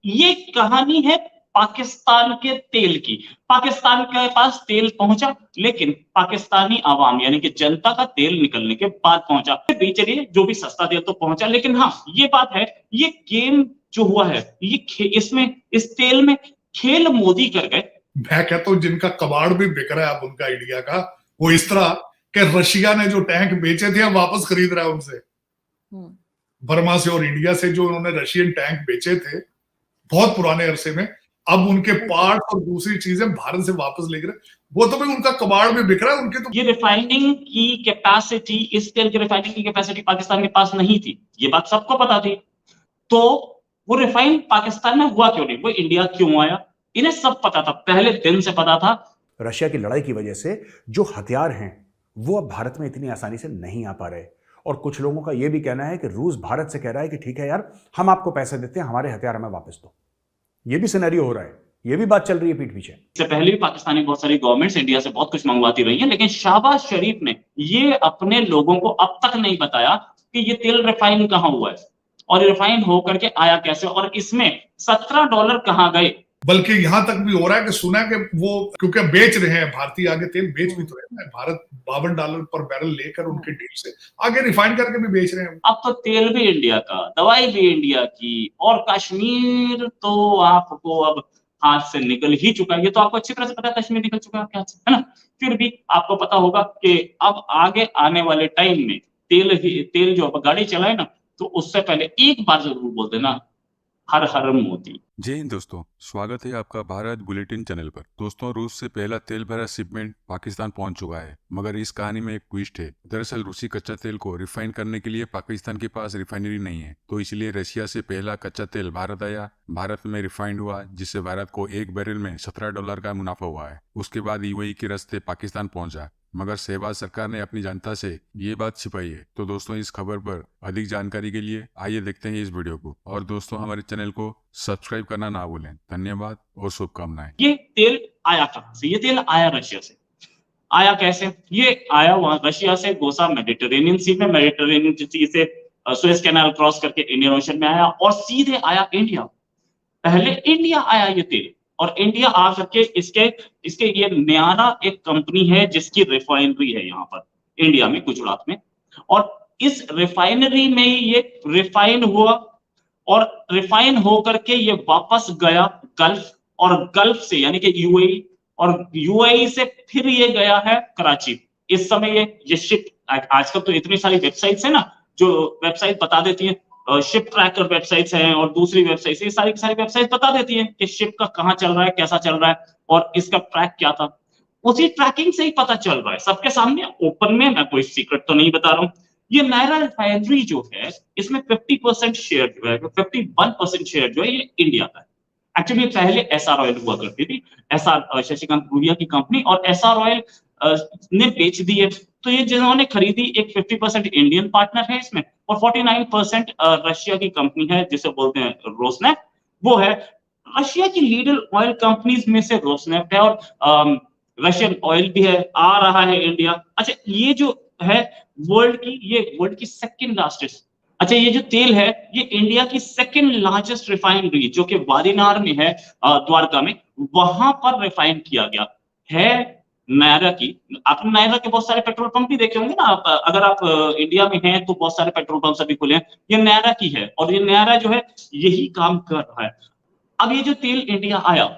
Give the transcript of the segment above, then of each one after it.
ये कहानी है पाकिस्तान के तेल की। पाकिस्तान के पास तेल पहुंचा, लेकिन पाकिस्तानी आवाम यानी कि जनता का तेल निकलने के बाद पहुंचा। चलिए, जो भी सस्ता तेल तो पहुंचा, लेकिन हाँ, ये बात है, ये गेम जो हुआ है, ये इसमें इस तेल में खेल मोदी कर गए। मैं कहता हूँ जिनका कबाड़ भी बिक रहा है अब उनका इंडिया का, वो इस तरह कि रशिया ने जो टैंक बेचे थे अब वापस खरीद रहा है उनसे, बर्मा से और इंडिया से जो उन्होंने रशियन टैंक बेचे थे बहुत पुराने अरसे में, अब उनके पार्ट और दूसरी चीजें भारत से वापस लेकर वो तो भाई उनका कबाड़ भी बिक रहा है उनके। तो ये रिफाइनिंग की कैपेसिटी, इस तेल की रिफाइनिंग की कैपेसिटी पाकिस्तान के पास नहीं थी, ये बात सबको पता थी। तो वो रिफाइन पाकिस्तान में हुआ क्यों नहीं, वो इंडिया क्यों आया, इन्हें सब पता था, पहले दिन से पता था। रशिया की लड़ाई की वजह से जो हथियार हैं वो अब भारत में इतनी आसानी से नहीं आ पा रहे, और कुछ लोगों का यह भी कहना है कि रूस भारत से कह रहा है कि ठीक है यार, हम आपको पैसे देते हैं, हमारे हथियार हमें वापस दो। ये भी सिनेरियो हो रहा है, ये भी बात चल रही है पीठ पीछे। इससे पहले भी पाकिस्तानी बहुत सारी गवर्नमेंट्स इंडिया से बहुत कुछ मंगवाती रही हैं, लेकिन शहबाज शरीफ ने ये अपने लोगों को अब तक नहीं बताया कि ये तेल रिफाइन कहां हुआ है और रिफाइन होकर के आया कैसे, और इसमें $17 कहां गए। बल्कि यहां तक भी हो रहा है कि सुना कि वो क्योंकि बेच रहे हैं, भारतीय आगे तेल बेच भी तो रहे हैं, भारत $52 पर बैरल लेकर उनके डील से आगे रिफाइन करके भी बेच रहे हैं। अब तो तेल भी इंडिया का, दवाई भी इंडिया की, और कश्मीर तो आपको अब हाथ से निकल ही चुका है। ये तो आपको अच्छी तरह से पता है, कश्मीर निकल चुका है आपके हाथ से, है ना। फिर भी आपको पता होगा कि अब आगे आने वाले टाइम में तेल जो अब गाड़ी चलाए ना, तो उससे पहले एक बार जरूर बोल देना, हर हर मोदी। जय हिंद दोस्तों, स्वागत है आपका भारत बुलेटिन चैनल पर। दोस्तों, रूस से पहला तेल भरा शिपमेंट पाकिस्तान पहुंच चुका है, मगर इस कहानी में एक ट्विस्ट है। दरअसल रूसी कच्चा तेल को रिफाइन करने के लिए पाकिस्तान के पास रिफाइनरी नहीं है, तो इसलिए रशिया से पहला कच्चा तेल भारत आया, भारत में रिफाइंड हुआ, जिससे भारत को एक बैरल में $17 का मुनाफा हुआ है। उसके बाद यूएई के रास्ते पाकिस्तान पहुंचा, मगर शहबाज सरकार ने अपनी जनता से ये बात छिपाई है। तो दोस्तों, इस खबर पर अधिक जानकारी के लिए आइए देखते हैं इस वीडियो को, और दोस्तों हमारे चैनल को सब्सक्राइब करना ना भूलें। धन्यवाद और शुभकामनाएं। ये तेल आया कहां से, ये तेल आया रशिया से। आया कैसे, ये आया वहां रशिया से, घुसा मेडिटेरेनियन सी में, मेडिटेरेनियन सी से सुएज कैनाल क्रॉस करके इंडियन ओशन में आया और सीधे आया इंडिया। पहले इंडिया आया ये तेल, और इंडिया आ करके इसके इसके ये न्यारा एक कंपनी है जिसकी रिफाइनरी है यहाँ पर इंडिया में, गुजरात में, और इस रिफाइनरी में ही ये रिफाइन हुआ, और रिफाइन होकर के ये वापस गया गल्फ, और गल्फ से यानी कि यूएई, और यूएई से फिर ये गया है कराची। इस समय ये शिप, आजकल तो इतनी सारी वेबसाइट्स है ना जो वेबसाइट बता देती है, शिप ट्रैकर वेबसाइट्स हैं और दूसरी वेबसाइट्स, ये सारी सारी वेबसाइट बता देती है कि शिप का कहां चल रहा है, कैसा चल रहा है, और इसका ट्रैक क्या था। उसी ट्रैकिंग से ही पता चल रहा है सबके सामने ओपन में, मैं कोई सीक्रेट तो नहीं बता रहा हूं। ये नायरा रिफाइनरी जो है, इसमें 50% शेयर जो है, 51% शेयर जो है ये इंडिया का है। एक्चुअली पहले एसआर ऑयल हुआ करती थी, एसआर शशिकांत भूरिया की कंपनी, और एसआर ऑयल ने बेच दी है। तो ये जिन्होंने खरीदी, एक 50% इंडियन पार्टनर है इसमें, और 49% रशिया की कंपनी है जिसे बोलते हैं रोसनेफ्ट, वो है। रशिया की लीडर ऑयल कंपनीज में से रोसनेफ्ट है, और रशियन ऑयल भी है, आ रहा है इंडिया। अच्छा, ये जो है वर्ल्ड की सेकंड लार्जेस्ट, अच्छा ये जो तेल है ये इंडिया की सेकंड लार्जेस्ट रिफाइनरी जो कि वारीनार में है, द्वारका में, वहां पर रिफाइन किया गया है नायरा की। आपने नायरा के बहुत सारे पेट्रोल पंप भी देखे होंगे ना, अगर आप इंडिया में हैं तो बहुत सारे पेट्रोल पंप सभी खुले हैं, ये नायरा की है, और ये नायरा जो है यही काम कर रहा है। अब ये जो तेल इंडिया आया,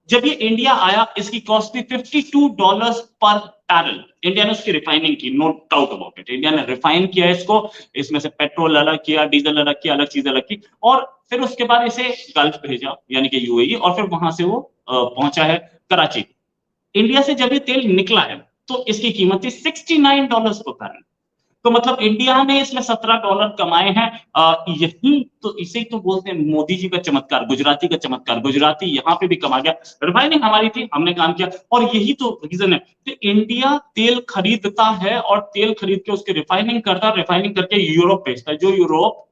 जब ये इंडिया आया, इसकी कॉस्ट थी $52 पर बैरल। इंडिया ने उसकी रिफाइनिंग की, no doubt about it, India ने रिफाइन किया इसको, इसमें से पेट्रोल अलग किया, डीजल अलग किया, अलग चीज अलग की, और फिर उसके बाद इसे गल्फ भेजा यानी कि यूएई, और फिर वहां से वो पहुंचा है कराची। इंडिया से जब ये तेल निकला है तो इसकी कीमत थी $69 पर बैरल। तो मतलब इंडिया ने इसमें $17 कमाए हैं। यही तो, इसे तो बोलते हैं मोदी जी का चमत्कार, गुजराती का चमत्कार। गुजराती यहाँ पे भी कमा गया, रिफाइनिंग हमारी थी, हमने काम किया, और यही तो रीजन है कि इंडिया तेल खरीदता है, और तेल खरीद के उसकी रिफाइनिंग करता है, रिफाइनिंग करके यूरोप भेजता है। जो यूरोप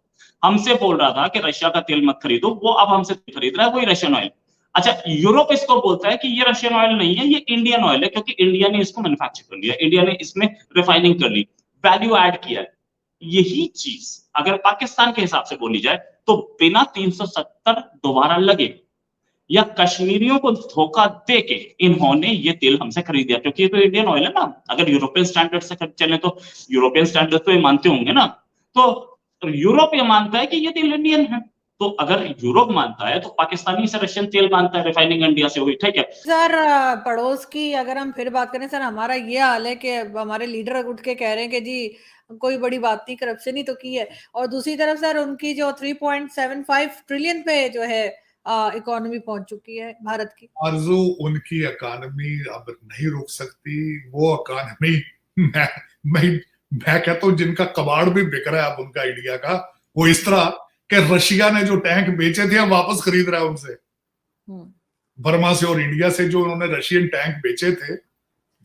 हमसे बोल रहा था कि रशिया का तेल मत खरीदो, वो अब हमसे खरीद रहा है, वही रशियन ऑयल। अच्छा, यूरोप इसको बोलता है कि ये रशियन ऑयल नहीं है, ये इंडियन ऑयल है, क्योंकि इंडिया ने इसको मैन्युफैक्चर कर लिया, इंडिया ने इसमें रिफाइनिंग कर ली, वैल्यू ऐड किया है। यही चीज अगर पाकिस्तान के हिसाब से बोली जाए तो बिना 370 दोबारा लगे या कश्मीरियों को धोखा देके इन्होंने ये तेल हमसे खरीद दिया, क्योंकि ये तो इंडियन ऑयल है ना। अगर यूरोपियन स्टैंडर्ड से चले तो यूरोपियन स्टैंडर्ड तो ये मानते होंगे ना। तो यूरोप ये मानता है कि ये तेल इंडियन है, तो अगर यूरोप मानता है तो पाकिस्तानी से रशियन तेल मानता है, रिफाइनिंग इंडिया से हुई, ठीक है सर। पड़ोस की अगर हम फिर बात करें सर, हमारा ये हाल है कि हमारे लीडर उठ के कह रहे हैं कि जी कोई बड़ी बात नहीं, करप्शन ही तो की है, और दूसरी तरफ सर उनकी जो 3.75 ट्रिलियन पे जो है इकोनॉमी पहुंच चुकी है भारत की। आरजू, उनकी इकोनॉमी अब नहीं रुक सकती। वो इकोनॉमी मैं कहता हूँ जिनका कबाड़ भी बिक रहा है अब उनका इंडिया का, वो इस तरह कि रशिया ने जो टैंक बेचे थे अब वापस खरीद रहा है उनसे। बर्मा से और इंडिया से जो उन्होंने रशियन टैंक बेचे थे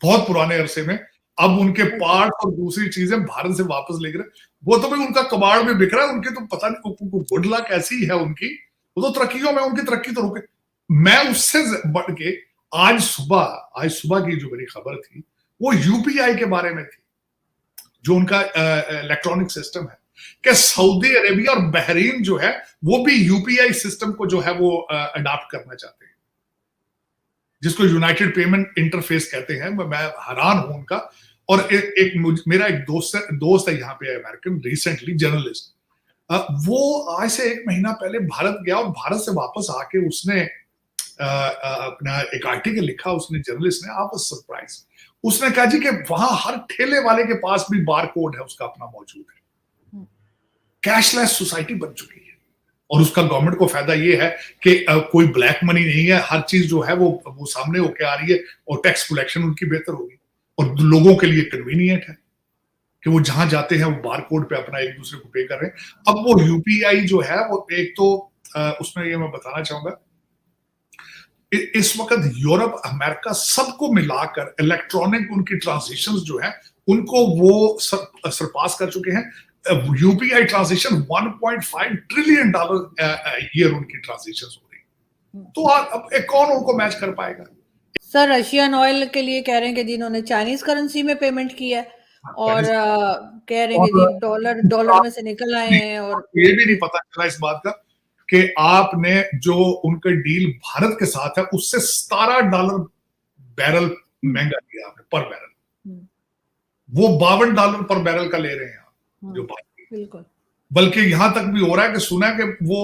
बहुत पुराने अरसे में, अब उनके पार्ट और दूसरी चीजें भारत से वापस ले गए। वो तो भाई उनका कबाड़ भी बिक रहा है। उनके तो पता नहीं गुड लक ऐसी है उनकी, वो तो तरक्कियों में उनकी तरक्की तो रुके। मैं उससे बढ़ के आज सुबह की जो मेरी खबर थी वो यूपीआई के बारे में थी, जो उनका इलेक्ट्रॉनिक सिस्टम है, कि सऊदी अरेबिया और बहरीन जो है वो भी यूपीआई सिस्टम को जो है वो अडॉप्ट करना चाहते हैं, जिसको यूनाइटेड पेमेंट इंटरफेस कहते हैं। मैं हैरान हूं उनका। और मेरा एक दोस्त है यहाँ पे अमेरिकन, रिसेंटली जर्नलिस्ट, वो आज से 1 महीना पहले भारत गया और भारत से वापस आके उसने अपना एक आर्टिकल लिखा। उसने जर्नलिस्ट ने, आप सरप्राइज, उसने कहा जी कि वहां हर ठेले वाले के पास भी बार कोड है उसका अपना मौजूद है। कैशलेस सोसाइटी बन चुकी है और उसका गवर्नमेंट को फायदा ये है कि कोई ब्लैक मनी नहीं है, हर चीज जो है वो सामने होके आ रही है और टैक्स कलेक्शन उनकी बेहतर होगी और लोगों के लिए कन्वीनियंट है कि वो जहां जाते हैं वो बार कोड पे अपना एक दूसरे को पे कर रहे हैं। अब वो यूपीआई जो है वो एक तो उसमें ये मैं बताना चाहूंगा, इस वक्त यूरोप अमेरिका सबको मिलाकर इलेक्ट्रॉनिक उनकी ट्रांजेक्शंस जो है उनको वो सरपास कर चुके हैं। यूपीआई ट्रांजेक्शन $1.5 ट्रिलियन ईयर उनकी ट्रांजेक्शंस हो रही। तो अब कौन उनको मैच कर पाएगा? सर रशियन ऑयल के लिए कह रहे हैं कि जिन्होंने चाइनीज करेंसी में पेमेंट की है और कह रहे हैं कि जी डॉलर में से निकल आए हैं। और ये भी नहीं पता चला इस बात का कि आपने जो उनका डील भारत के साथ है उससे $17 बैरल महंगा दिया आपने पर बैरल, वो $52 पर बैरल का ले रहे हैं आप जो बात। बिल्कुल, बल्कि यहां तक भी हो रहा है कि सुना है कि वो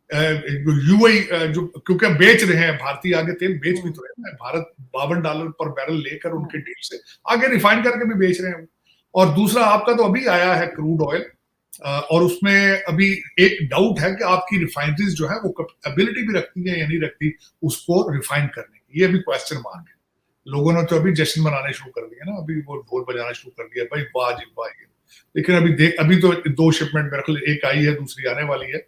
यूएई जो क्योंकि बेच रहे हैं, भारतीय आगे तेल बेच भी तो रहे हैं, भारत $52 पर बैरल लेकर उनके डील से आगे रिफाइन करके भी बेच रहे हैं। और दूसरा आपका तो अभी आया है क्रूड ऑयल, और उसमें अभी एक डाउट है कि आपकी रिफाइनरीज जो है वो एबिलिटी भी रखती है या नहीं रखती उसको रिफाइन करने की, ये अभी क्वेश्चन मार्क है। लोगों ने तो अभी जश्न मनाने शुरू कर दिया ना, अभी वो ढोल बजाना शुरू कर दिया, भाई वाह जी वाह। लेकिन अभी तो 2 शिपमेंट मेरे ख्याल एक आई है, दूसरी आने वाली है।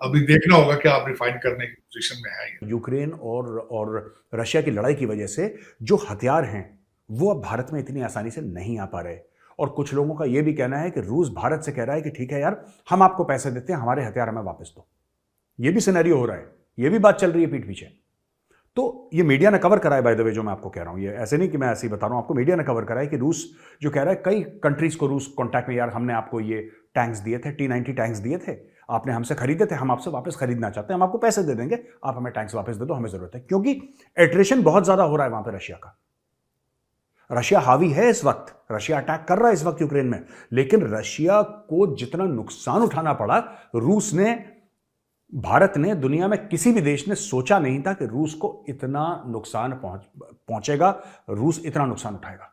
अभी देखना होगा कि आप रिफाइन करने की पोजीशन में है। यूक्रेन और रशिया की लड़ाई की वजह से जो हथियार हैं वो अब भारत में इतनी आसानी से नहीं आ पा रहे, और कुछ लोगों का यह भी कहना है कि रूस भारत से कह रहा है कि ठीक है यार, हम आपको पैसे देते हैं, हमारे हथियार हमें वापस दो। ये भी सिनेरियो हो रहा है, ये भी बात चल रही है पीठ पीछे। तो ये मीडिया ने कवर करा है, बाय द वे, जो मैं आपको कह रहा हूं, ये ऐसे नहीं कि मैं ऐसे ही बता रहा हूं आपको, मीडिया ने कवर करा है कि रूस जो कह रहा है, कई कंट्रीज को रूस कॉन्टैक्ट में, यार हमने आपको ये टैंक्स दिए थे, T-90 टैंक्स दिए थे, आपने हमसे खरीदे थे, हम आपसे वापस खरीदना चाहते हैं, हम आपको पैसे दे देंगे, आप हमें टैंक्स वापस दे दो, हमें जरूरत है। क्योंकि एट्रिशन बहुत ज्यादा हो रहा है वहां पर रशिया का। रशिया हावी है इस वक्त, रशिया अटैक कर रहा है इस वक्त यूक्रेन में, लेकिन रशिया को जितना नुकसान उठाना पड़ा, रूस ने, भारत ने, दुनिया में किसी भी देश ने सोचा नहीं था कि रूस को इतना नुकसान पहुंचेगा, रूस इतना नुकसान उठाएगा।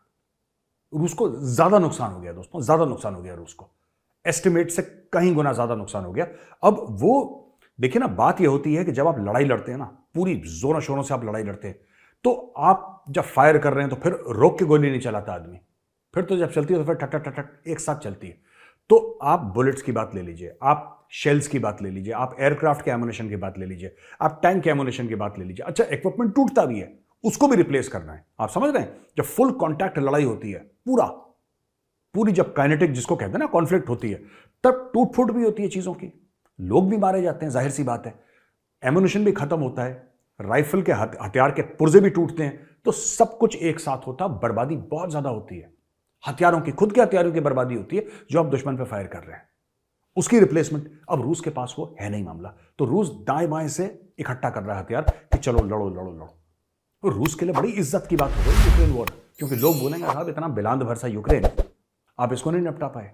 रूस को ज्यादा नुकसान हो गया दोस्तों, ज्यादा नुकसान हो गया रूस को, एस्टिमेट से कहीं गुना ज्यादा नुकसान हो गया। अब वो देखिए ना, बात ये होती है कि जब आप लड़ाई लड़ते हैं ना, पूरी जोरों शोरों से आप लड़ाई लड़ते हैं, तो आप जब फायर कर रहे हैं तो फिर रोक के गोली नहीं चलाता आदमी, फिर तो जब चलती है तो फिर ठट ठट ठट एक साथ चलती है। तो आप बुलेट्स की बात ले लीजिए, आप शेल्स की बात ले लीजिए, आप एयरक्राफ्ट के एमुनेशन की बात ले लीजिए, आप टैंक के एमुनेशन की बात ले लीजिए। अच्छा, इक्विपमेंट टूटता भी है, उसको भी रिप्लेस करना है, आप समझ रहे हैं। जब फुल कॉन्टैक्ट लड़ाई होती है, पूरी जब काइनेटिक जिसको कहते हैं ना, कॉन्फ्लिक्ट होती है, तब टूट फूट भी होती है चीजों की, लोग भी मारे जाते हैं, जाहिर सी बात है, एमुनेशन भी खत्म होता है, राइफल के हथियार के पुर्जे भी टूटते हैं, तो सब कुछ एक साथ होता, बर्बादी बहुत ज्यादा होती है, हथियारों की, खुद के हथियारों की बर्बादी होती है जो आप दुश्मन पे फायर कर रहे हैं, उसकी रिप्लेसमेंट। अब रूस के पास वो है नहीं मामला, तो रूस दाएं बाएं से इकट्ठा कर रहा है हथियार कि चलो लड़ो लड़ो लड़ो। तो रूस के लिए बड़ी इज्जत की बात हो गई यूक्रेन वॉर, क्योंकि लोग बोलेंगे साहब इतना बिलांद भर सा यूक्रेन, आप इसको नहीं निपटा पाए।